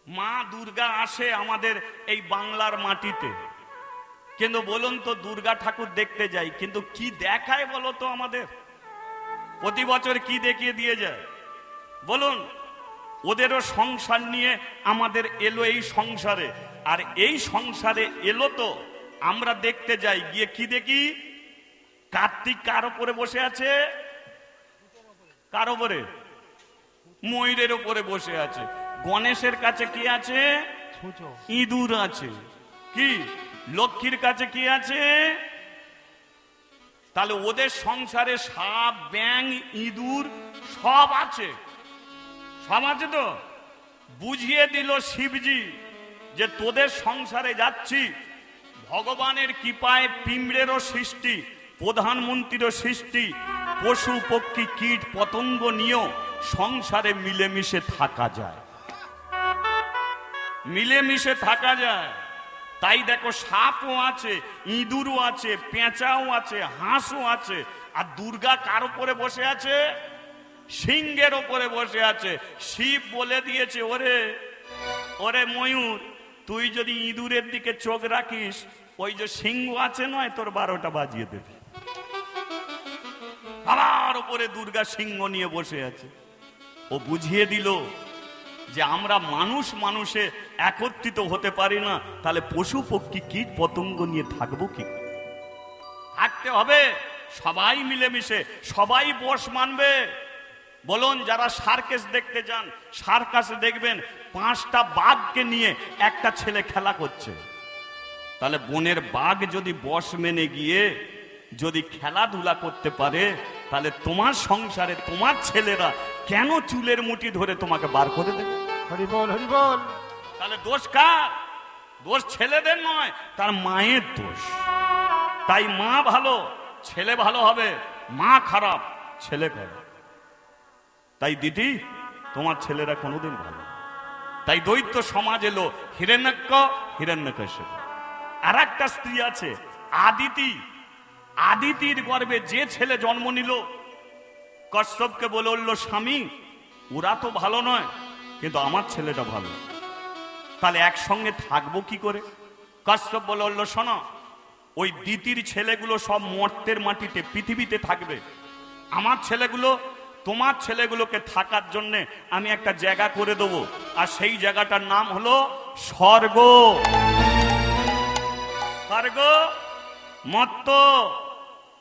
মা দুর্গা আসে আমাদের এই বাংলার মাটিতে, কিন্তু বলুন তো দুর্গা ঠাকুর দেখতে যাই, কিন্তু কি দেখায় বলো তো আমাদের? প্রতি বছর কি দেখিয়ে দিয়ে যায় বলুন? ওদেরও সংসার নিয়ে আমাদের এলো এই সংসারে, আর এই সংসারে এলো তো আমরা দেখতে যাই, গিয়ে কি দেখি? কার্তিক কার উপরে বসে আছে? কার উপরে? ময়ূরের উপরে বসে আছে। গণেশের কাছে কি আছে? ইঁদুর আছে। কি লক্ষ্মীর কাছে কি আছে? তাহলে ওদের সংসারে সাপ, ব্যাঙ, ইঁদুর সব আছে, সব আছে। তো বুঝিয়ে দিল শিবজি যে তোদের সংসারে যাচ্ছি, ভগবানের কৃপায় পিঁমড়েরও সৃষ্টি, প্রধানমন্ত্রীরও সৃষ্টি, পশু পক্ষী কীট পতঙ্গ নিয়েও সংসারে মিলেমিশে থাকা যায়, মিলেমিশে থাকা যায়। তাই দেখো সাপও আছে, ইঁদুরও আছে, পেঁচাও আছে, হাঁসও আছে। আর দুর্গা কার উপরে বসে আছে? সিংহের উপরে বসে আছে। শিব বলে দিয়েছে, ওরে ওরে ময়ূর, তুই যদি ইঁদুরের দিকে চোখ রাখিস, ওই যে সিংহ আছে নয়, তোর 12টা বাজিয়ে দেবে। আমার উপরে দুর্গা সিংহ নিয়ে বসে আছে। ও বুঝিয়ে দিল যে আমরা মানুষ মানুষে একত্রিত হতে পারি না, তাহলে পশু পক্ষী কীট পতঙ্গ নিয়ে থাকবো কি? থাকতে হবে সবাই মিলেমিশে, সবাই বশ মানবে। বলুন, যারা সার্কাস দেখতে যান, সার্কাসে দেখবেন 5টা বাঘকে নিয়ে একটা ছেলে খেলা করছে। তাহলে বনের বাঘ যদি বশ মেনে গিয়ে যদি খেলাধুলা করতে পারে, তাহলে তোমার সংসারে তোমার ছেলেরা কেন চুলের মুঠি ধরে তোমাকে বার করে দেবে? হরি বল, হরি বল। তাহলে দোষ কার? দোষ ছেলেদের নয়, তার মায়ের দোষ। তাই মা ভালো, ছেলে ভালো হবে। মা খারাপ, ছেলে খারাপ। তাই দিদি, তোমার ছেলেরা কোনোদিন ভালো। তাই দৈত্য সমাজ এলো, হিরণ্যক, হিরণ্যকশিপ। আর একটা স্ত্রী আছে আদিতি। আদিতির গর্ভে যে ছেলে জন্ম নিল, কশ্যপকে বলে উঠল, স্বামী ওরা তো ভালো নয়, কিন্তু আমার ছেলেটা ভালো, তাহলে একসঙ্গে থাকবো কি করে? কশ্যপ বলে উঠল, শোনো, ওই দিতির ছেলেগুলো সব মর্তের মাটিতে পৃথিবীতে থাকবে, আমার ছেলেগুলো তোমার ছেলেগুলোকে থাকার জন্য আমি একটা জায়গা করে দেবো, আর সেই জায়গাটার নাম হলো স্বর্গ। স্বর্গ মর্ত।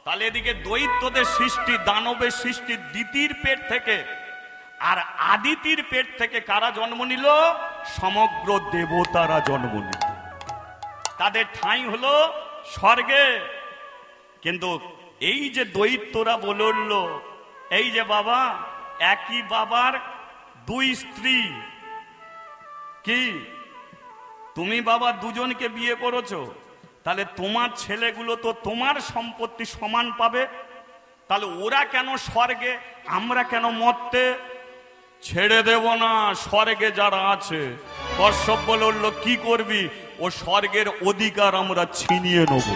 তাহলে এদিকে দৈত্যদের সৃষ্টি, দানবের সৃষ্টি দিতির পেট থেকে, আর আদিতির পেট থেকে কারা জন্ম নিল? সমগ্র দেবতারা জন্ম নিল। তাদের ঠাঁই হলো স্বর্গে। কিন্তু এই যে দৈত্যরা বলল, এই যে বাবা, একই বাবার 2 স্ত্রী, কি তুমি বাবা দুজনকে বিয়ে করেছো, তাহলে তোমার ছেলেগুলো তো তোমার সম্পত্তি সমান পাবে, তাহলে ওরা কেন স্বর্গে, আমরা কেন মর্তে? ছেড়ে দেব না স্বর্গে যারা আছে। কশ্যপ বলল, কি করবি? ও স্বর্গের অধিকার আমরা ছিনিয়ে নেব।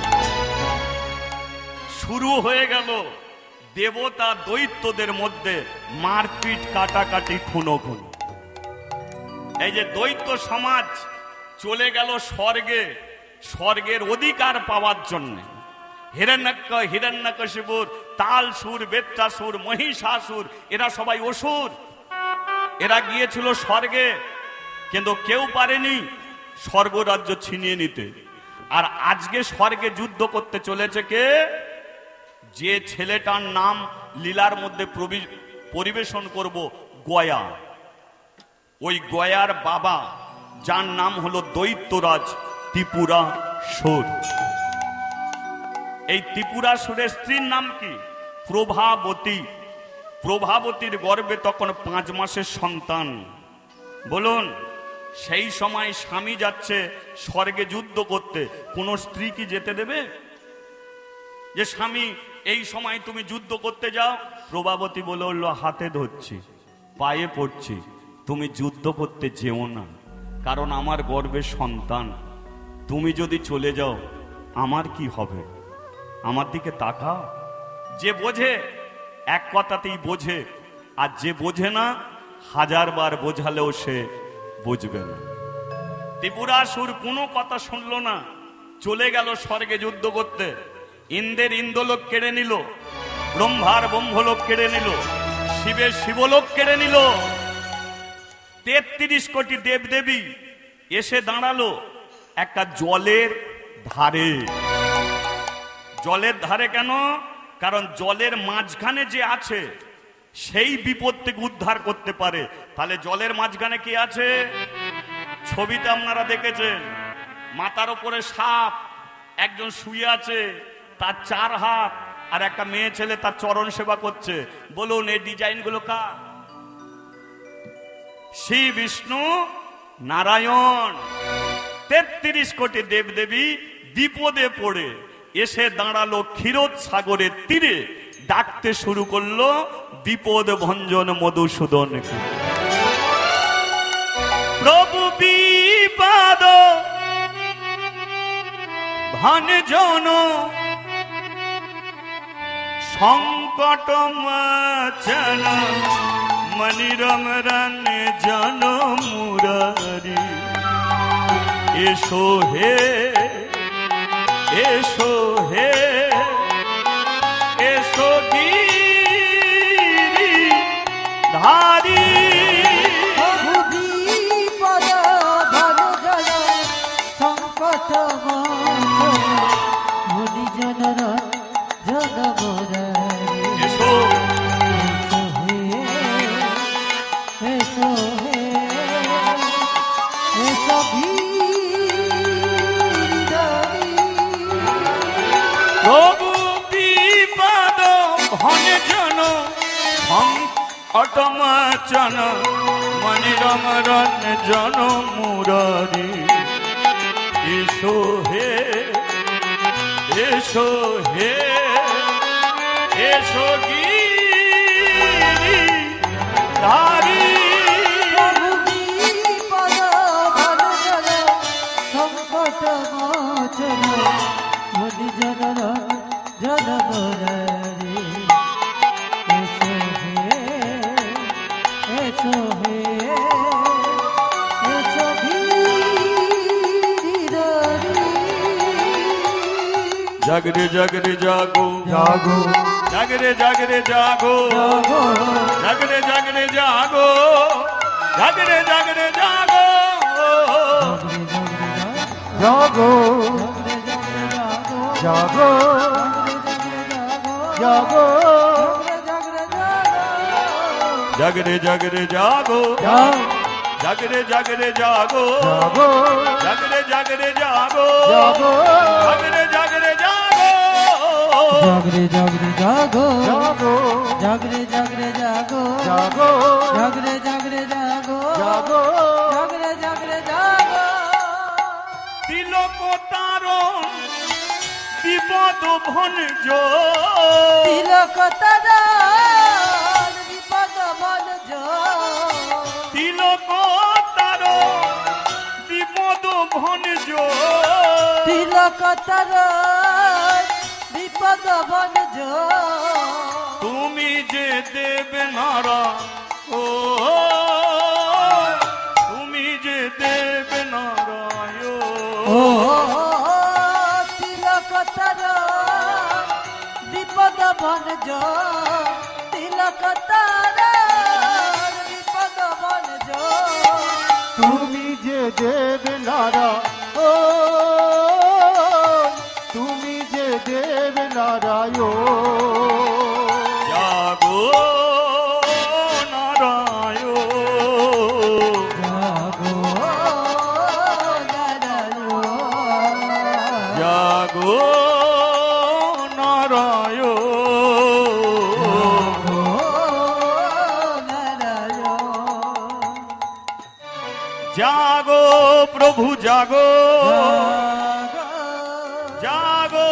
শুরু হয়ে গেল দেবতা দৈত্যদের মধ্যে মারপিট, কাটাকাটি, খুনোখুনি। এই যে দৈত্য সমাজ চলে গেল স্বর্গে, স্বর্গের অধিকার পাওয়ার জন্য। হিরণ্যক, হিরণ্যকশিপুর, তালসুর, বেত্রাসুর, মহিষাসুর, এরা সবাই অসুর। এরা গিয়েছিল স্বর্গে, কিন্তু কেউ পারেনি স্বর্গরাজ্য ছিনিয়ে নিতে। আর আজকে স্বর্গে যুদ্ধ করতে চলেছে কে? যে ছেলেটার নাম লীলার মধ্যে পরিবেশন করব, গয়া। ওই গয়ার বাবা, যার নাম হলো দৈত্যরাজ ত্রিপুরাসুর। এই ত্রিপুরাসুরের স্ত্রীর নাম কি? প্রভাবতী। প্রভাবতীর গর্ভে তখন 5 মাসের সন্তান। বলুন, সেই সময় স্বামী যাচ্ছে স্বর্গে যুদ্ধ করতে, কোন স্ত্রী কি যেতে দেবে? যে স্বামী এই সময় তুমি যুদ্ধ করতে যাও? প্রভাবতী বলে উঠল, হাতে ধরছি, পায়ে পড়ছি, তুমি যুদ্ধ করতে যেও না, কারণ আমার গর্ভের সন্তান। তুমি যদি চলে যাও আমার কি হবে? আমার দিকে তাকাও। যে বোঝে এক কথাতেই বোঝে, আর যে বোঝে না 1000 বার বোঝালেও সে বুঝবে না। ত্রিপুরাসুর কোনো কথা শুনলো না, চলে গেল স্বর্গে যুদ্ধ করতে। ইন্দ্রের ইন্দ্রলোক কেড়ে নিল, ব্রহ্মার ব্রহ্মলোক কেড়ে নিল, শিবের শিবলোক কেড়ে নিল। 33 কোটি দেবদেবী এসে দাঁড়ালো একটা জলের ধারে। জলের ধারে কেন? কারণ জলের মাঝখানে যে আছে সেই বিপদ থেকে উদ্ধার করতে পারে। তাহলে জলের মাঝখানে কি আছে? ছবিতে আপনারা দেখেছেন, মাথার উপরে সাপ, একজন শুয়ে আছে, তার 4 হাত, আর একটা মেয়ে ছেলে তার চরণ সেবা করছে। বলুন এই ডিজাইন গুলো কার? শ্রী বিষ্ণু নারায়ণ। 33 কোটি দেবদেবী বিপদে পড়ে এসে দাঁড়ালো ক্ষীরোদ সাগরের তীরে, ডাকতে শুরু করলো বিপদ ভঞ্জন মধুসূদনকে। প্রভু বিপদ ভঞ্জন সংকট মোচন মনিরমরণ জন মুরারি। এসো হে, এসো হে, এসো গিরি ধারি। সংকট মোচন জন মুরারি। এসো, এসো হে, এসো গিরিধারী। প্রভু বিপদ ভঞ্জন সংকট মোচন মনিরমরণ জন মুরারি। এসো হে, এসো হে, এসো গিরি ধারি। প্রভু বিপদ ভঞ্জন সংকট মোচন মনিজন জন মুরারি। এসো হে, এসো হে, এসো গিরিধারী। জাগরে জাগরে জাগো, জাগো জাগরে জাগরে জাগো, জাগো জাগরে জাগরে জাগো, জাগরে জাগরে জাগো। জাগো জাগো জাগো জাগরে জাগরে জাগো, জাগরে জাগরে জাগো, জাগো জাগরে জাগরে জাগো, জাগো জাগরে জাগরে জাগো। জাগরে জাগরে জাগো জাগরে জাগরে জাগো জাগো জাগরে জাগরে জাগো জাগো জাগরে জাগরে জাগো। তিলক তারণ বিপদ ভঞ্জ, তিলক তারণ বিপদ ভঞ্জ, তিলক তারণ বিপদ ভঞ্জ। তিলক তারণ বিপদ ভঞ্জ। তুমি যে দেব নারা, ও তুমি যে দেব নারায়ণ। ও তিলক তারণ বিপদ ভঞ্জ, তিলক তারণ বিপদ ভঞ্জ। তুমি যে দেব নারা, ও তুমি যে দেব নারায়ণ। জাগো নারায়ণ, জাগো নারায়ণ, জাগো নারায়ণ, জাগো নারায়ণ। জাগো প্রভু জাগো, জাগো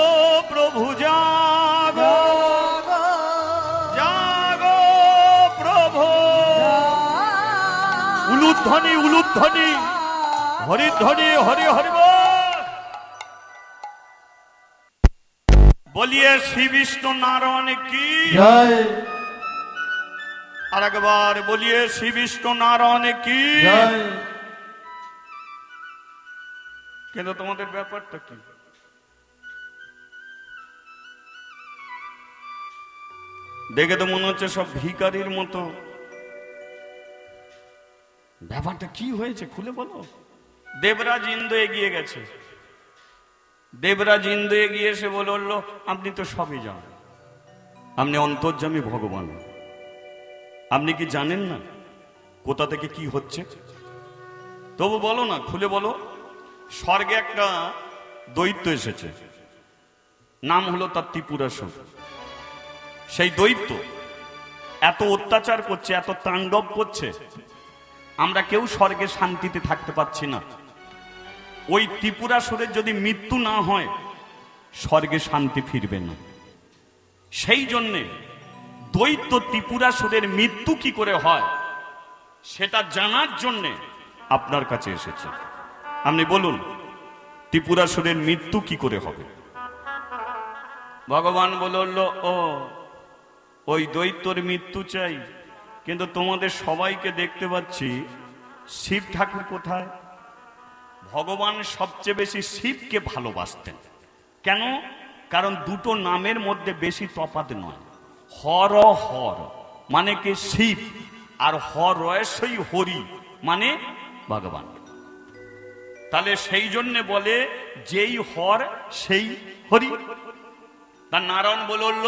প্রভু জাগো, জাগো প্রভু। উলুধ্বনি উলুধ্বনি, হরিধ্বনি হরি হরি বল। বলিয়ে শ্রী বিষ্ণু নারায়ণ কি জয় আর একবার বলিয়ে শ্রী বিষ্ণু নারায়ণ কি। জয় কিন্তু তোমাদের ব্যাপারটা কি? দেখে তো মনে হচ্ছে সব ভিখারির মতো। ব্যাপারটা কি হয়েছে খুলে বলো। দেবরাজ ইন্দ্র এগিয়ে গেছে। দেবরাজ ইন্দ্র এগিয়ে এসে বলল, আপনি তো সবই জানেন, আপনি অন্তর্যামী ভগবান, আপনি কি জানেন না কোথা থেকে কি হচ্ছে? তবু বলো না, খুলে বলো। স্বর্গে একটা দৈত্য এসেছে, নাম হলো তার ত্রিপুরাসুর। সেই দৈত্য এত অত্যাচার করছে, এত তাণ্ডব করছে, আমরা কেউ স্বর্গে শান্তিতে থাকতে পারছি না। ওই ত্রিপুরাসুরের যদি মৃত্যু না হয়, স্বর্গে শান্তি ফিরবে না। সেই জন্যে দৈত্য ত্রিপুরাসুরের মৃত্যু কি করে হয় সেটা জানার জন্যে আপনার কাছে এসেছে। আপনি বলুন, ত্রিপুরাসুরের মৃত্যু কি করে হবে? ভগবান বলল, ও ওই দৈত্যর মৃত্যু চাই, কিন্তু তোমাদের সবাইকে দেখতে পাচ্ছি, শিব ঠাকুর কোথায়? ভগবান সবচেয়ে বেশি শিবকে ভালোবাসতেন। কেন? কারণ দুটো নামের মধ্যে বেশি তফাৎ নয়। হর হর মানে কি শিব, আর হর রয়সই হরি মানে ভগবান। তাহলে সেই জন্য বলে যেই হর সেই হরি। তার নারায়ণ বলল,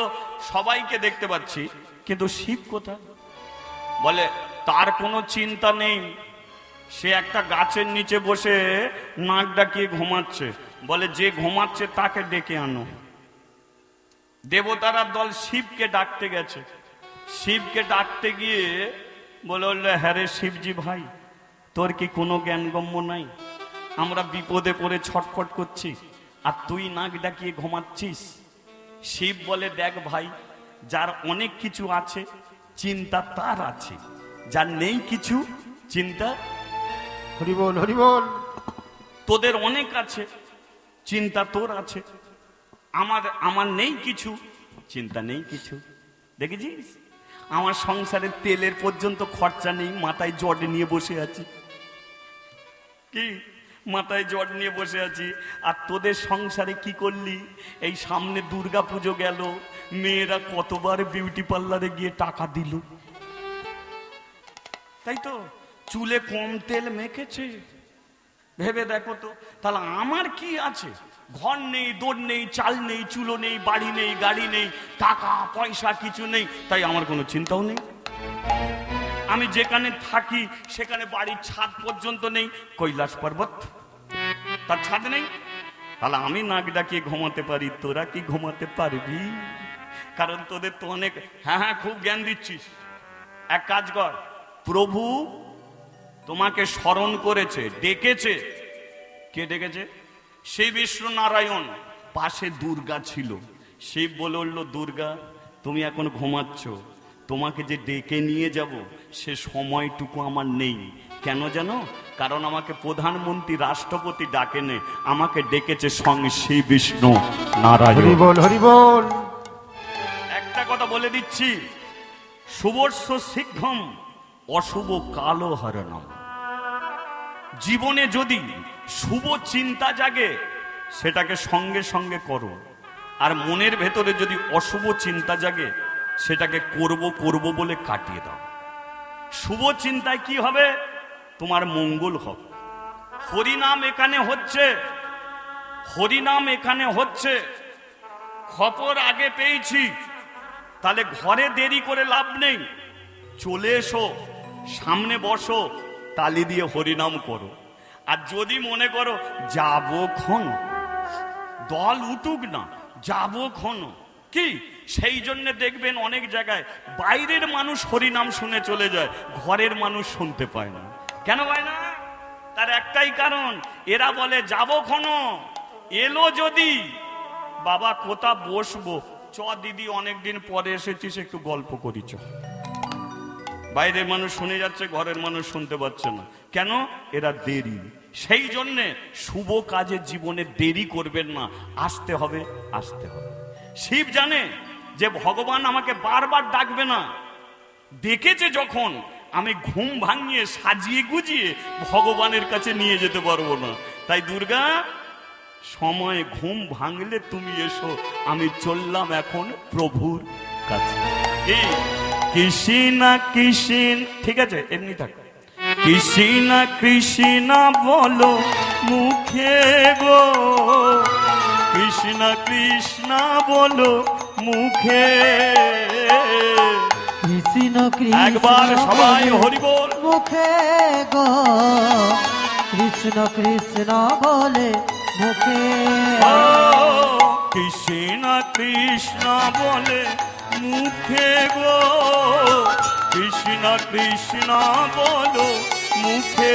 সবাইকে দেখতে পাচ্ছি, কিন্তু শিব কোথায়? বলে তার কোনো চিন্তা নেই, সে একটা গাছের নিচে বসে নাক ডাকিয়ে ঘুমাচ্ছে। বলে যে ঘুমাচ্ছে তাকে ডেকে আনো। দেবতারা দল শিবকে ডাকতে গেছে। শিবকে ডাকতে গিয়ে বলল, হ্যাঁ রে শিবজি ভাই, তোর কি কোনো জ্ঞানগম্য নাই? আমরা বিপদে পড়ে ছটফট করছি, আর তুই নাক ডাকিয়ে ঘুমাচ্ছিস। শিব বলে, দেখ ভাই, যার অনেক কিছু আছে চিন্তা তার আছে, যার নেই কিছু চিন্তা। হরি বল, হরি বল। তোদের অনেক আছে, চিন্তা তোর আছে। আমার নেই কিছু, চিন্তা নেই কিছু। দেখেছিস, আমার সংসারে তেলের পর্যন্ত খরচা নেই, মাথায় জট নিয়ে বসে আছি। কি মাথায় জট নিয়ে বসে আছি। আর তোদের সংসারে কি করলি? এই সামনে দুর্গা পুজো গেল, মেয়েরা কতবার বিউটি পার্লারে গিয়ে টাকা দিল, তাই তো? চুলে কম তেল মেখেছে। ভেবে দেখো তো, তাহলে আমার কি আছে? ঘর নেই, দৌড় নেই, চাল নেই, চুলো নেই, বাড়ি নেই, গাড়ি নেই, টাকা পয়সা কিছু নেই, তাই আমার কোনো চিন্তাও নেই। আমি যেখানে থাকি সেখানে বাড়ির ছাদ পর্যন্ত নেই, কৈলাস পর্বত তার ছাদ নেই। তাহলে আমি নাক ডাকিয়ে ঘুমাতে পারি, তোরা কি ঘুমাতে পারবি? কারণ তোদের তো অনেক, হ্যাঁ হ্যাঁ খুব জ্ঞান দিচ্ছিস। এক কাজ কর, প্রভু তোমাকে স্মরণ করেছে, ডেকেছে। কে ডেকেছে? সেই বিষ্ণু নারায়ণ। পাশে দুর্গা ছিল। শিব বলল, দুর্গা তুমি এখন ঘুমাচ্ছ, তোমাকে যে ডেকে নিয়ে যাব সে সময়টুকু আমার নেই। কেন জানো? কারণ আমাকে প্রধানমন্ত্রী রাষ্ট্রপতি ডাকেনে, আমাকে ডেকেছে সঙ্গে শ্রী বিষ্ণু নারায়ণ। হরি বল, হরি বল। একটা কথা বলে দিচ্ছি, শুভস্য শীঘ্রম অশুভ কালো হরণম। জীবনে যদি শুভ চিন্তা জাগে সেটাকে সঙ্গে সঙ্গে করো, আর মনের ভেতরে যদি অশুভ চিন্তা জাগে সেটাকে করব করব বলে কাটিয়ে দাও। শুভ চিন্তায় কি হবে? তোমার মঙ্গল হবে। হরিনাম এখানে হচ্ছে, হরিনাম এখানে হচ্ছে, খবর আগে পেয়েছি। তাহলে ঘরে দেরি করে লাভ নেই, চলে এসো, সামনে বসো, তালি দিয়ে হরিনাম করো। আর যদি মনে করো যাবো ক্ষণ, দল উঠুক না, যাবো ক্ষণ, কি সেই জন্য দেখবেন অনেক জায়গায় বাইরের মানুষ হরিনাম শুনে চলে যায়, ঘরের মানুষ শুনতে পায় না। কেন পায় না? তার একটাই কারণ, এরা বলে যাবো ক্ষণ, এলো যদি বাবা কোথা বসবো, চ দিদি অনেকদিন পরে এসেছিস, একটু গল্প করি চ। বাইরের মানুষ শুনে যাচ্ছে, ঘরের মানুষ শুনতে পাচ্ছে না। কেন? এরা দেরি। সেই জন্যে শুভ কাজে জীবনে দেরি করবেন না, আসতে হবে, আসতে হবে। শিব জানে যে ভগবান আমাকে বারবার ডাকবে না, ডেকেছে যখন, আমি ঘুম ভাঙিয়ে সাজিয়ে গুজিয়ে ভগবানের কাছে নিয়ে যেতে পারবো না। তাই দুর্গা সময় ঘুম ভাঙলে তুমি এসো, আমি চললাম এখন প্রভুর কাছে। কৃষ্ণা কৃষ্ণ, ঠিক আছে এমনি থাক। কৃষ্ণা কৃষ্ণা বলো মুখে গো, কৃষ্ণা কৃষ্ণা বলো মুখে। কৃষ্ণ কৃষ্ণ একবার সবাই বলে হরি বল মুখে গো, কৃষ্ণ কৃষ্ণ বলে মুখে। ও কৃষ্ণ কৃষ্ণ বলে মুখে গো, কৃষ্ণ কৃষ্ণ বলো মুখে।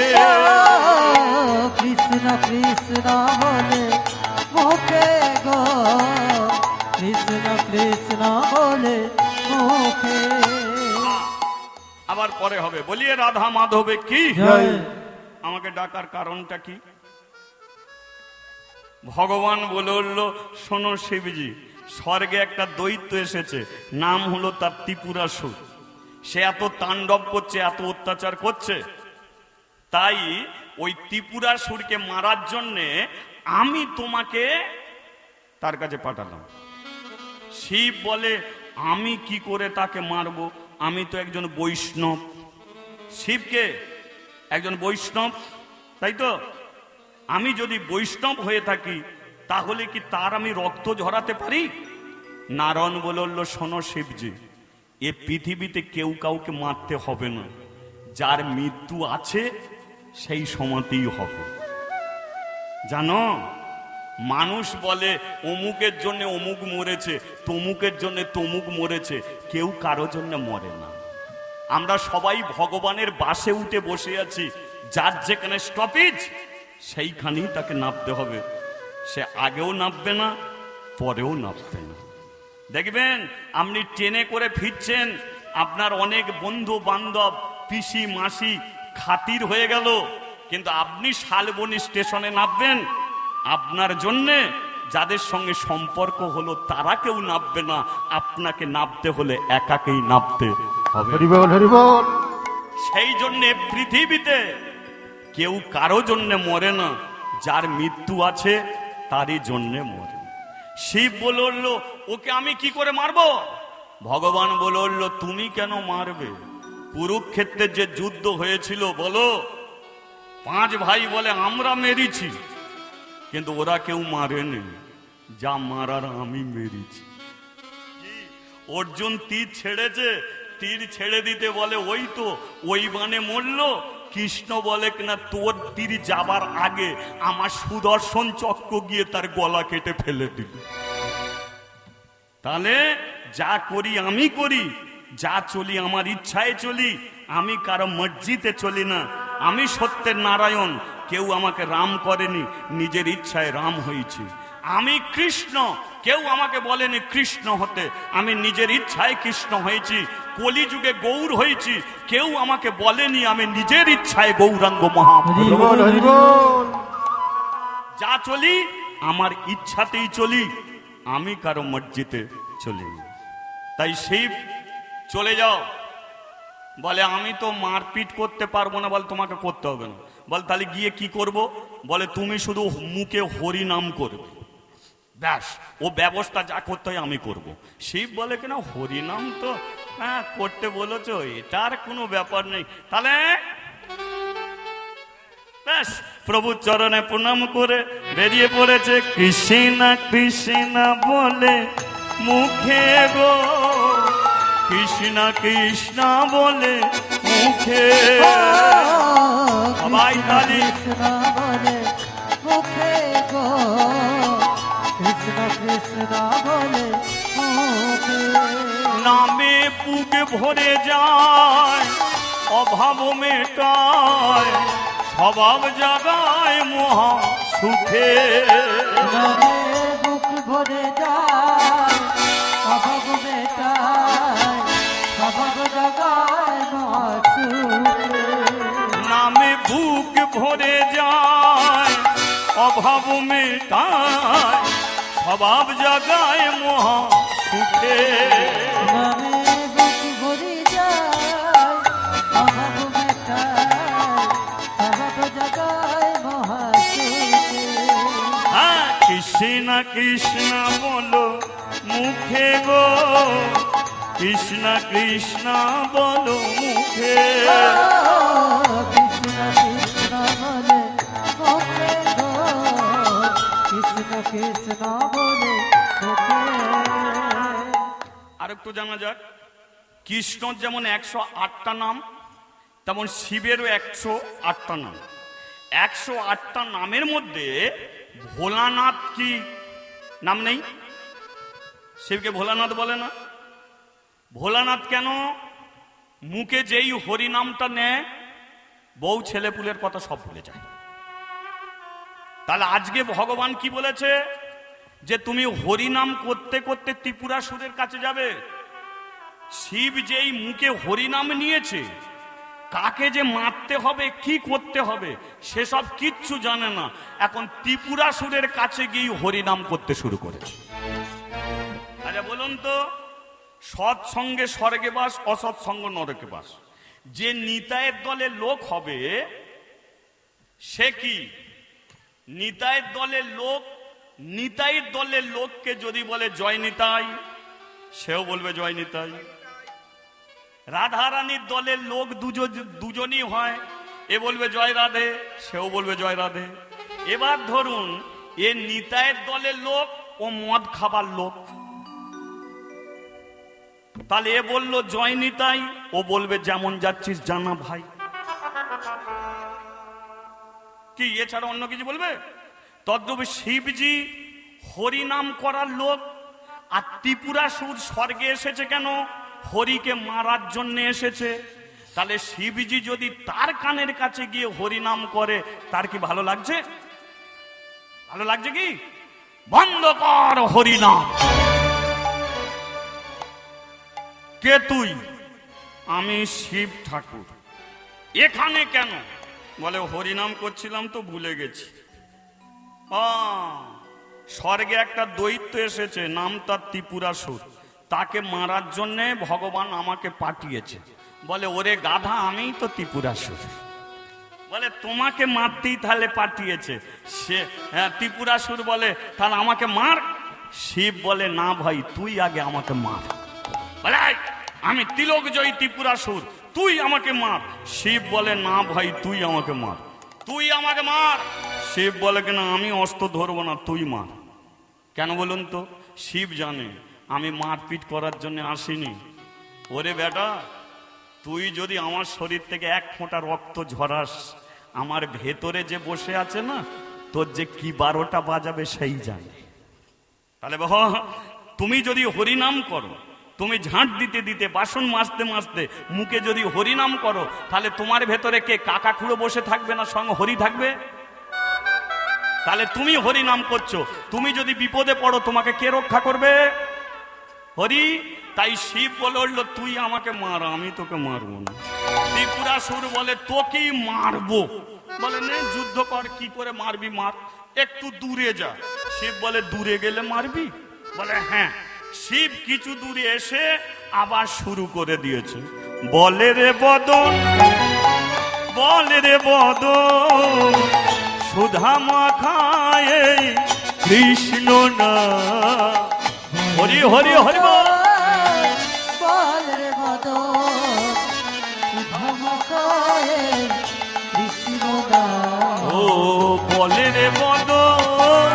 কৃষ্ণ কৃষ্ণ বলে মুখে গো, কৃষ্ণ কৃষ্ণ বলে মুখে। আবার পরে হবে, বলিয়ে রাধা মাধবে কি। জয়। আমাকে ডাকার কারণটা কি? ভগবান বলল শোনো শিবজি, স্বর্গে একটা দৈত্য এসেছে, নাম হলো তার ত্রিপুরাসুর। সে এত তাণ্ডব করছে, এত অত্যাচার করছে, তাই ওই ত্রিপুরাসুরকে মারার জন্যে আমি তোমাকে তার কাছে পাঠালাম। শিব বলে আমি কি করে তাকে মারবো, আমি তো একজন বৈষ্ণব। শিবকে একজন বৈষ্ণব, তাই তো? আমি যদি বৈষ্ণব হয়ে থাকি তাহলে কি তার আমি রক্ত ঝরাতে পারি? নারায়ণ বলল শোনো শিবজি, এ পৃথিবীতে কেউ কাউকে মারতে হবে না, যার মৃত্যু আছে সেই সময়তেই হবে। জানো, মানুষ বলে অমুকের জন্য অমুক মরেছে, তমুকের জন্য তমুক মরেছে, কেউ কারো জন্য মরে না। আমরা সবাই ভগবানের বাসে উঠে বসে আছি, যার যেখানে স্টপেজ সেইখানেই তাকে নামতে হবে। সে আগেও নামবে না, পরেও নামবে না। দেখবেন আপনি ট্রেনে করে ফিরছেন, আপনার অনেক বন্ধু বান্ধব পিসি মাসি খাতির হয়ে গেল, কিন্তু আপনি শালবনী স্টেশনে নামবেন, আপনার জন্যে যাদের সঙ্গে সম্পর্ক হলো তারা কেউ নামবে না, আপনাকে নামতে হলে একাকেই নামতে হবে। হরি বল হরি বল। সেই জন্যে পৃথিবীতে কেউ কারো জন্যে মরে না, যার মৃত্যু আছে তারই জন্যে মরে। শিব বলল ওকে আমি কি করে মারবো? ভগবান বলল তুমি কেন মারবে? কুরুক্ষেত্রের যে যুদ্ধ হয়েছিল বলো, 5 ভাই বলে আমরা মেরেছি, কিন্তু ওরা কেউ মারেনি, যা মারার আমি মেরেছি। অর্জুন তীর ছেড়েছে, তীর ছেড়ে দিতে বলে ওই তো ওই বানে মরলো। কৃষ্ণ বলে কিনা তোর তীর যাবার আগে আমার সুদর্শন চক্র গিয়ে তার গলা কেটে ফেলে দিল। তাহলে যা করি আমি করি, যা চলি আমার ইচ্ছায় চলি, আমি কারো মসজিদে চলি না। আমি সত্যের নারায়ণ, কেউ আমাকে রাম করেনি, নিজের ইচ্ছায় রাম হয়েছি। আমি কৃষ্ণ, কেউ আমাকে বলেনি কৃষ্ণ হতে, আমি নিজের ইচ্ছায় কৃষ্ণ হয়েছি। কলিযুগে গৌর হয়েছি, কেউ আমাকে বলেনি, আমি নিজের ইচ্ছায় গৌরাঙ্গ মহাপ্রভু। হরি বল হরি বল। যা চলি আমার ইচ্ছাতেই চলি, আমি কারো মসজিদে চলি না। তাই শিব চলে যাও বলে আমি তো মারপিট করতে পারবো না, বলে তোমাকে করতে হবে না। বল তাহলে গিয়ে কি করব? বলে তুমি শুধু মুখে হরি নাম করবে, ব্যাস, ও ব্যবস্থা যা করতে হয় আমি করব। শিব বলে কিনা হরিনাম তো হ্যাঁ করতে বলেছো, এটার কোনো ব্যাপার নেই। তাহলে ব্যাস প্রভুর চরণে প্রণাম করে বেরিয়ে পড়েছে। কৃষ্ণ কৃষ্ণ বলে মুখে গো, কৃষ্ণ কৃষ্ণ বলে মুখে। সবাই তালি। কৃষ্ণ বলে মুখে গো, কৃষ্ণ কৃষ্ণ বলে মুখে। নামে বুক ভরে যায়, অভাব মেটায়, স্বভাব জাগায় মহা সুখে। নামে বুক ভরে যায়, অভাব মেটায়, স্বভাব জাগায় মহা সুখে। নামে বুক ভরে যায়, অভাব মেটায়, স্বভাব জাগায় মহা সুখে। নামে বুক ভরে যায়, অভাব মেটায়, স্বভাব জাগায় মহা সুখে। কৃষ্ণ কৃষ্ণ বলো মুখে গো, কৃষ্ণ কৃষ্ণ বলো মুখে। কৃষ্ণ কৃষ্ণ বলে মুখে গো, কৃষ্ণ কৃষ্ণ বলে মুখে। আরেকটু জানা যাক, কৃষ্ণর যেমন 108টা নাম, তেমন শিবেরও 108টা নাম। 108টা নামের মধ্যে ভোলানাথ কি নাম নেই? শিবকে ভোলানাথ বলে না। ভোলানাথ কেন? মুখে যেই হরি নামটা নেয় বউ ছেলেপুলের কথা সব ভুলে যায়। তাহলে আজকে ভগবান কি বলেছে? যে তুমি হরি নাম করতে করতে ত্রিপুরাসুরের কাছে যাবে। শিব যেই মুখে হরি নাম নিয়েছে, কাকে যে মারতে হবে কি করতে হবে সেসব কিচ্ছু জানে না। এখন ত্রিপুরাসুরের কাছে গিয়ে হরিনাম করতে শুরু করেছে। আচ্ছা বলুন তো, সৎসঙ্গে স্বর্গে বাস, অসৎসঙ্গ নরকে বাস। যে নিতাইয়ের দলের লোক হবে সে কি? নিতাইয়ের দলের লোক, নিতাইয়ের দলের লোককে যদি বলে জয় নিতাই, সেও বলবে জয় নিতাই। রাধারানীর দলের লোক দুজনই হয়, এ বলবে জয় রাধে, সেও বলবে জয় রাধে। এবার ধরুন এ নিতাইয়ের দলের লোক, ও মদ খাবার লোক, তাহলে এ বললো জয় নিতাই, ও বলবে যেমন যাচ্ছিস জানা ভাই। কি এছাড়া অন্য কিছু বলবে? তদ্রূপ শিবজি হরিনাম করার লোক, আর ত্রিপুরাসুর স্বর্গে এসেছে কেন? হরিকে মারার জন্য এসেছে। তাহলে শিবজি যদি তার কানের কাছে গিয়ে হরিনাম করে, তার কি ভালো লাগছে? ভালো লাগছে কি? বন্ধ কর হরিনাম। কে তুই? আমি শিব ঠাকুর। এখানে কেন? বলে হরিনাম করছিলাম তো ভুলে গেছি। স্বর্গে একটা দৈত্য এসেছে, নাম তার ত্রিপুরাসুর। তাকে মারার জন্যে ভগবান আমাকে পাঠিয়েছে। বলে ওরে গাধা, আমিই তো ত্রিপুরাসুর। বলে তোমাকে মারতেই তাহলে পাঠিয়েছে সে? হ্যাঁ। ত্রিপুরাসুর বলে তাহলে আমাকে মার। শিব বলে না ভাই, তুই আগে আমাকে মার। বলে আমি তিলক জয়ী ত্রিপুরাসুর, তুই আমাকে মার। শিব বলে না ভাই, তুই আমাকে মার, তুই আমাকে মার। শিব বলে কিনা আমি অস্ত্র ধরবো না, তুই মার। কেন বলুন তো? শিব জানে আমি মারপিট করার জন্য আসিনি। ওরে বেটা, তুই যদি আমার শরীর থেকে এক ফোঁটা রক্ত ঝরাস, আমার ভেতরে যে বসে আছে না, তোর যে কি 12টা বাজাবে সেই জানে। তাহলে বাবা, তুমি যদি হরিনাম করো, তুমি ঝাঁট দিতে দিতে, বাসন মাজতে মাজতে মুখে যদি হরিনাম করো, তাহলে তোমার ভেতরে কে কাকা খুঁড়ো বসে থাকবে না, সঙ্গে হরি থাকবে? তাহলে তুমি হরিনাম করছো, তুমি যদি বিপদে পড়ো তোমাকে কে রক্ষা করবে? হরি। তাই শিব বলে উঠলো তুই আমাকে মার, আমি তোকে মারবো না। ত্রিপুরাসুর বলে তোকেই মারবো। বলে নে যুদ্ধ কর, কি করে মারবি মার, একটু দূরে যা। শিব বলে দূরে গেলে মারবি? বলে হ্যাঁ। শিব কিছু দূরে এসে আবার শুরু করে দিয়েছে। বলে রে বদন, বলে রে বদন, সুধা মাখায় কৃষ্ণ না। হরি হরি হরি বল। বল রে মদন, সুধা মাখায় কৃষ্ণ না। ও বলে রে বদন,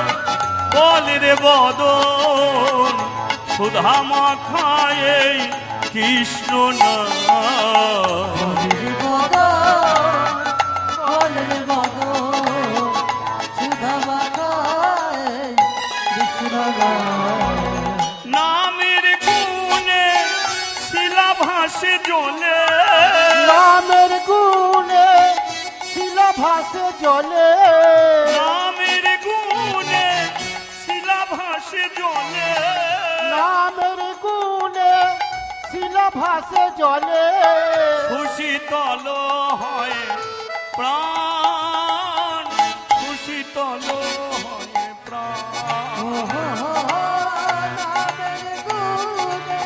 বলে রে বদন, সুধা মাখায় কৃষ্ণ না। বল রে মদন, সুধা মাখায় কৃষ্ণ না। নামের গুণে শিলা ভাসে জলে, নামের গুণে শিলা ভাসে জলে, নামের গুণে শিলা ভাসে জলে, নামের গুণে শিলা ভাসে জলে। খুশি তল হয় প্রাণ, খুশি তল হয় প্রাণ। নামের গুণে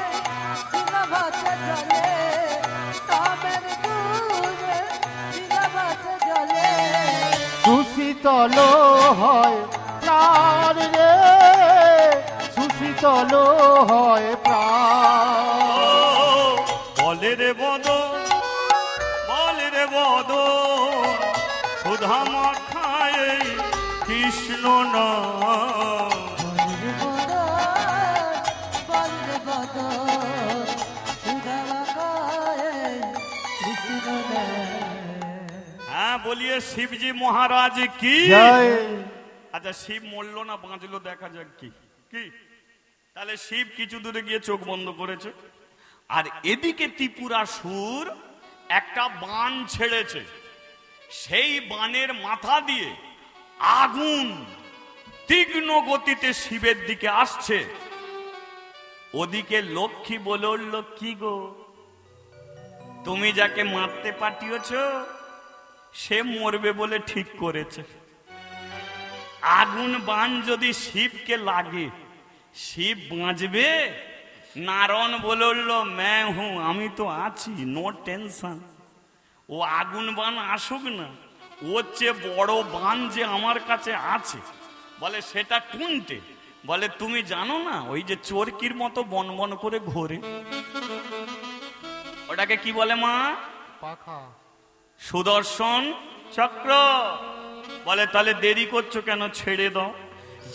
শিলা ভাসে জলে, নামের গুণে শিলা ভাসে জলে। সুশীতল হয় আপনার রে সুশীতল হয় প্রাণ। বলে রে বদন, বলে রে বদন, সুধা মাখায় কৃষ্ণ নাম। বলরে বদন সুধা মাখায় কৃষ্ণ নাম। হ্যাঁ, বলিয়ে শিবজি মহারাজ কি। জয়। আচ্ছা, শিব মরল না বাঁচলো, দেখা যাক কি কি। তাহলে শিব কিছু দূরে গিয়ে চোখ বন্ধ করেছে, আর এদিকে ত্রিপুরাসুর একটা বাণ ছেড়েছে। সেই বাণের মাথা দিয়ে আগুন তীক্ষ্ণ গতিতে শিবের দিকে আসছে। ওদিকে লক্ষ্মী বলে উঠল, কি গো, তুমি যাকে মারতে পাঠিয়েছ সে মরবে বলে ঠিক করেছে। আগুন বাণ যদি শিবকে লাগে, শিব বাঁচবে? নারায়ণ বলে উঠল, मैं हूं, আমি তো আছি, নো টেনশন। ও আগুন বাণ আসুক না, ওর চেয়ে বড় বাণ যে আমার কাছে আছে। বলে সেটা কোনটে? বলে তুমি জানো না, ওই যে চরকির মতো বনবন করে ঘোরে, ওটাকে কি বলে মা? পাখা। সুদর্শন চক্র। বলে তাহলে দেরি করছো কেন, ছেড়ে দাও।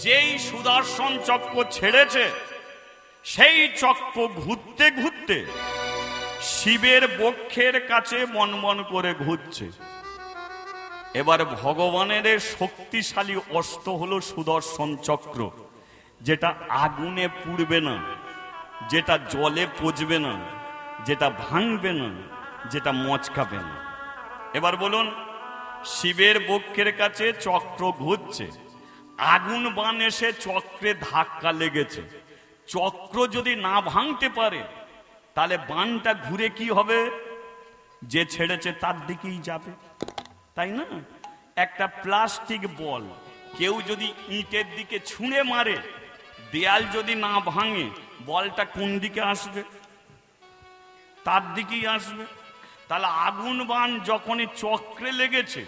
যেই সুদর্শন চক্র ছেড়েছে, সেই চক্র ঘুরতে ঘুরতে শিবের বক্ষের কাছে মনমন করে ঘুরছে। এবার ভগবানের শক্তিশালী অস্ত্র হলো সুদর্শন চক্র, যেটা আগুনে পুড়বে না, যেটা জলে পচবে না, যেটা ভাঙবে না, যেটা মচকাবে না। এবার বলুন, শিবের বক্ষের কাছে চক্র ঘুরছে, আগুন বাণ এসে চক্রে ধাক্কা লেগেছে। চক্র যদি না ভাঙতে পারে, তাহলে বাণটা ঘুরে কি হবে? যে ছেড়েছে তার দিকেই যাবে, তাই না? একটা প্লাস্টিক বল কেউ যদি ইটের দিকে ছুঁড়ে মারে, দেয়াল যদি না ভাঙে, বলটা কোন দিকে আসবে? তার দিকেই আসবে। তাহলে আগুন বাণ যখনই চক্রে লেগেছে,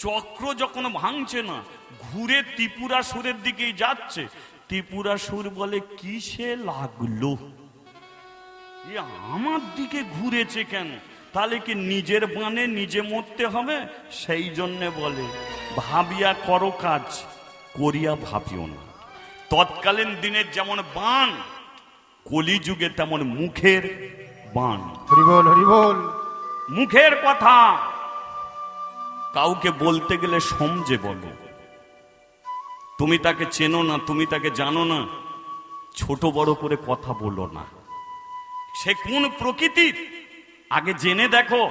চক্র যখন ভাঙছে না, ঘুরে ত্রিপুরাসুরের দিকেই যাচ্ছে। ত্রিপুরাসুর বলে, কিসে লাগলো, এ আমার দিকে ঘুরেছে কেন? তাহলে কি নিজের বাণে নিজে মরতে হবে? সেই জন্যে বলে, ভাবিয়া করো কাজ, করিয়া ভাবিও না। তৎকালীন দিনের যেমন বাণ, কলিযুগে তেমন মুখের বাণ। হরিবল হরিবল। মুখের কথা কাউকে বলতে গেলে সমঝে বলো। তুমি তাকে চেনো না, তুমি তাকে জানো না, ছোট বড় করে কথা বলো না। সে কোন প্রকৃতির আগে জেনে দেখো,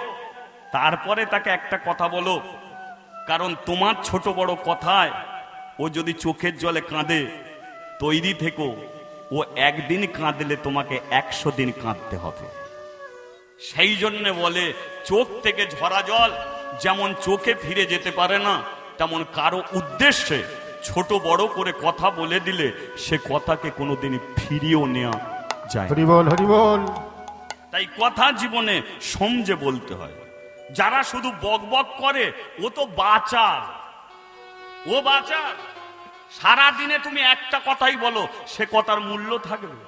তারপরে তাকে একটা কথা বলো। কারণ তোমার ছোট বড় কথায় ও যদি চোখের জলে কাঁদে, তৈরি থেকো, ও একদিন কাঁদলে তোমাকে 100 দিন কাঁদতে হবে। সেই জন্য বলে, চোখ থেকে ঝরা জল যেমন চোখে ফিরে যেতে পারে না, তেমন কারো উদ্দেশ্যে ছোট বড় করে কথা বলে দিলে সে কথাকে কোনোদিন ফিরিয়েও নেওয়া যায়। হরিবল হরিবল। তাই কথা জীবনে সমঝে বলতে হয়। যারা শুধু বক বক করে, ও তো বাচার, ও বাচার। সারা দিনে তুমি একটা কথাই বলো, সে কথার মূল্য থাকবে।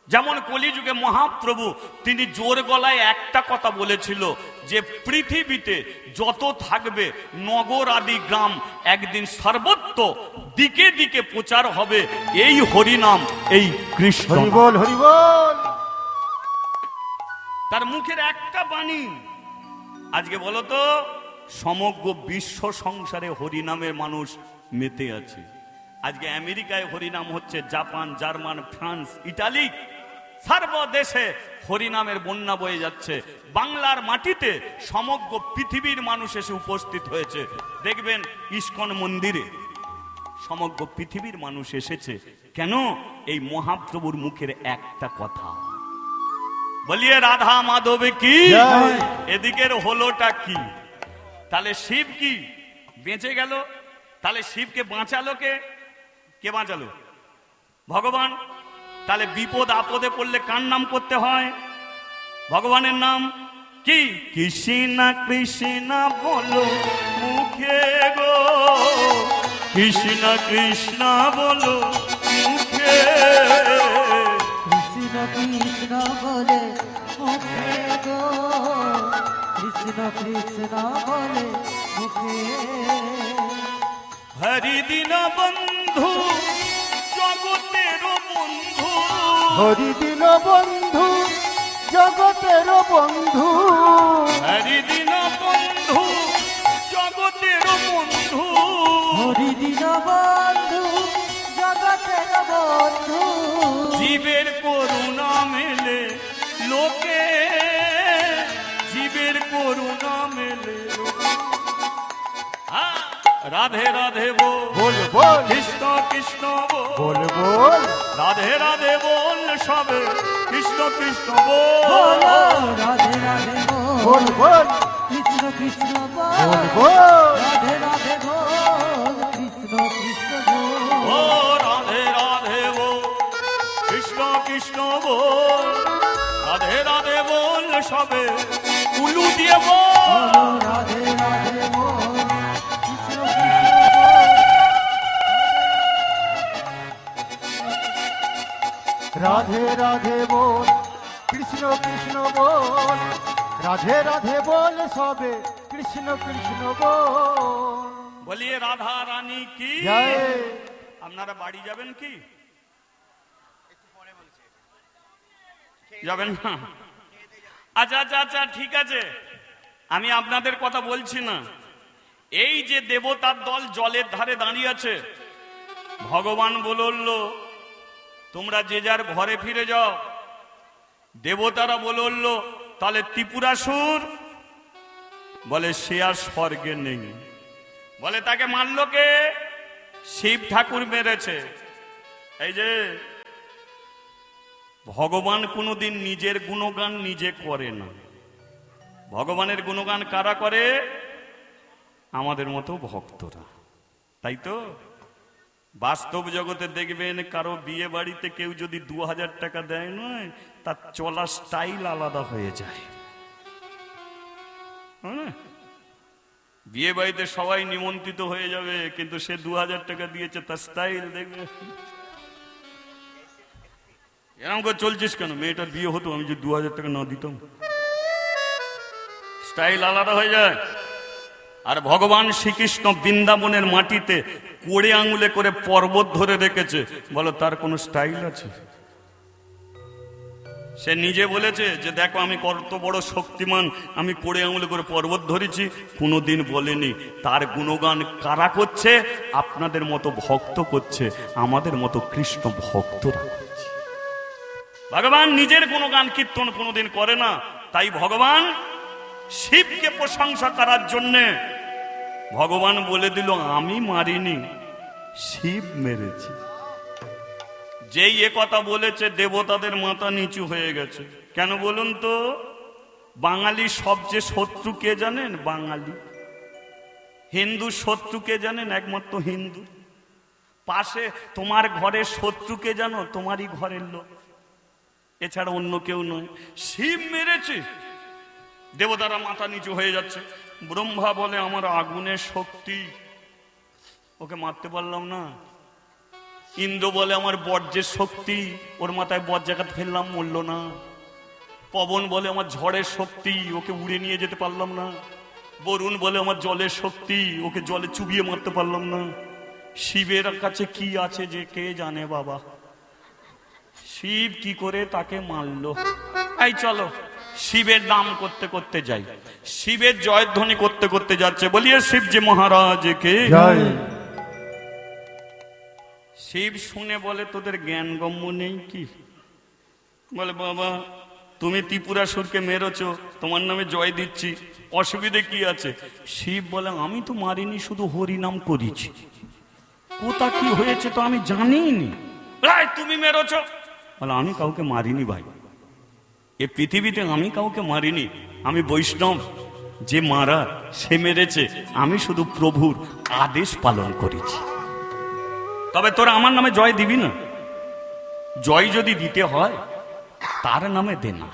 যেমন কলিযুগে মহাপ্রভু তিনি জোর গলায় একটা কথা বলেছিল, যে পৃথিবীতে যত থাকবে নগর আদি গ্রাম, একদিন সর্বত্র দিকে দিকে প্রচার হবে এই হরিনাম, এই কৃষ্ণ। হরিবল হরিবল। তার মুখের একটা বাণী। আজকে বলো তো, সমগ্র বিশ্ব সংসারে হরিনামের মানুষ মেতে আছে। আজকে আমেরিকায় হরিনাম হচ্ছে, জাপান, জার্মান, ফ্রান্স, ইটালি, সর্বদেশে হরিনামের বন্যা বয়ে যাচ্ছে। বাংলার মাটিতে সমগ্র পৃথিবীর মানুষ এসে উপস্থিত হয়েছে। দেখবেন ইস্কন মন্দিরে সমগ্র পৃথিবীর মানুষ এসেছে। কেন? এই মহাপ্রভুর মুখের একটা কথা। বলিয়ে রাধা মাধব কি। এদিকের হলোটা কি? তাহলে শিব কি বেঁচে গেল? তাহলে শিবকে বাঁচালো কে? কে বাঁচালো? ভগবান। তাহলে বিপদ আপদে পড়লে কার নাম করতে হয়? ভগবানের নাম। কি? কৃষ্ণ কৃষ্ণ বলো মুখে গো, কৃষ্ণ কৃষ্ণ বলো মুখে, কৃষ্ণ কৃষ্ণ বলে মুখে গো, কৃষ্ণ কৃষ্ণ বলে মুখে। হরি দিন বন্ধু জগতের বন্ধু, হরি দিন বন্ধু জগতের বন্ধু, হরি দিন বন্ধু জগতের বন্ধু, হরি দিন বন্ধু জগতের বন্ধু। জীবের করুণা মেলে লোকে, জীবের করুণা মেলে লোকে। হ্যাঁ, রাধে রাধে বল, বল বল কৃষ্ণ কৃষ্ণ বল, বল বল, রাধে রাধে বল সবে, কৃষ্ণ কৃষ্ণ বলো বল, রাধে রাধে বল বল, বল, কৃষ্ণ কৃষ্ণ বল বল, বল, রাধে রাধে বল, কৃষ্ণ কৃষ্ণ বল। ও রাধে রাধে বল, কৃষ্ণ কৃষ্ণ বল, রাধে রাধে বল সবে, উলু দিয়ে বল। বলো রাধে রাধে বল, কৃষ্ণ কৃষ্ণ বল। রাধে রাধে বল, কৃষ্ণ কৃষ্ণ বল, রাধে রাধে বল সবে, কৃষ্ণ কৃষ্ণ বল। বলিয়ে রাধা রানী কি। জয়। আপনারা বাড়ি যাবেন কি? যাবেন না? আচ্ছা আচ্ছা আচ্ছা, ঠিক আছে, আমি আপনাদের কথা বলছি না। এই যে দেবতার দল জলের ধারে দাঁড়িয়ে আছে, ভগবান বলল তোমরা যে যার ঘরে ফিরে যাও। দেবতারা বলল তাহলে ত্রিপুরাসুর বলে সে আর স্বর্গে নেই। বলে তাকে মারল কে? শিব ঠাকুর মেরেছে। এই যে ভগবান কোনোদিন নিজের গুণগান নিজে করে না। ভগবানের গুণগান কারা করে? আমাদের মতো ভক্তরা, তাই তো? বাস্তব জগতে দেখবেন কারো বিয়ে বাড়িতে কেউ যদি 2000 টাকা দেয় নয়, তার চলার স্টাইল আলাদা হয়ে যায়। হ্যাঁ, বিয়ে বাড়িতে সবাই নিমন্ত্রিত হয়ে যাবে, কিন্তু সে 2000 টাকা দিয়েছে, তার স্টাইল দেখবে। এরকম করে চলছিস কেন? মেয়েটার বিয়ে হতো, আমি যে 2000 টাকা না দিতাম। স্টাইল আলাদা হয়ে যায়। আর ভগবান শ্রীকৃষ্ণ বৃন্দাবনের মাটিতে 20 আঙুলে করে পর্বত ধরে রেখেছে, বলো তার কোনো স্টাইল আছে? সে নিজে বলেছে যে দেখো আমি কত বড় শক্তিমান, আমি 20 আঙুলে করে পর্বত ধরেছি, কোনোদিন বলেনি। তার গুণগান কারা করছে? আপনাদের মতো ভক্ত করছে, আমাদের মতো কৃষ্ণ ভক্তরা করছে। ভগবান নিজের গুণগান কীর্তন কোনোদিন করে না। তাই ভগবান শিবকে প্রশংসা করার জন্যে ভগবান বলে দিল আমি মারিনি, শিব মেরেছে। যেই এ কথা বলেছে দেবতাদের মাথা নিচু হয়ে গেছে। কেন বলুন তো? বাঙালি সবচেয়ে শত্রু কে জানেন? বাঙালি। হিন্দু শত্রু কে জানেন? একমাত্র হিন্দু। পাশে তোমার ঘরের শত্রু কে জানো? তোমারই ঘরের লোক, এছাড়া অন্য কেউ নয়। শিব মেরেছে, দেবতারা মাথা নিচু হয়ে যাচ্ছে। ব্রহ্মা বলে আমার আগুনের শক্তি, ওকে মারতে পারলাম না। ইন্দ্র বলে আমার বজ্রের শক্তি, ওর মাথায় বজ্রাঘাত ফেললাম, মরল না। পবন বলে আমার ঝড়ের শক্তি, ওকে উড়ে নিয়ে যেতে পারলাম না। বরুণ বলে আমার জলের শক্তি, ওকে জলে চুবিয়ে মারতে পারলাম না। শিবের কাছে কি আছে যে কে জানে বাবা। শিব কি করে তাকে মারলো? এই চলো শিবের নাম করতে করতে যাই, শিবের জয়ধ্বনি করতে করতে যাচ্ছে। বলিয়ে শিবজি মহারাজকে জয়। শিব শুনে বলে তোদের জ্ঞান গম্য নেই কি? বলে বাবা তুমি ত্রিপুরাসুরকে মেরেছো, তোমার নামে জয় দিচ্ছি, অসুবিধে কি আছে? শিব বলে আমি তো মারিনি, শুধু হরি নাম করেছি, কোথা কি হয়েছে তো আমি জানিনি। তুমি মেরেছো? বলে আমি কাউকে মারিনি ভাই, এ পৃথিবীতে আমি কাউকে মারিনি, আমি বৈষ্ণব, যে মারা সে মেরেছে, আমি শুধু প্রভুর আদেশ পালন করেছি। তবে তোরা আমার নামে জয় দিবি না, জয় যদি দিতে হয় তার নামে দে না।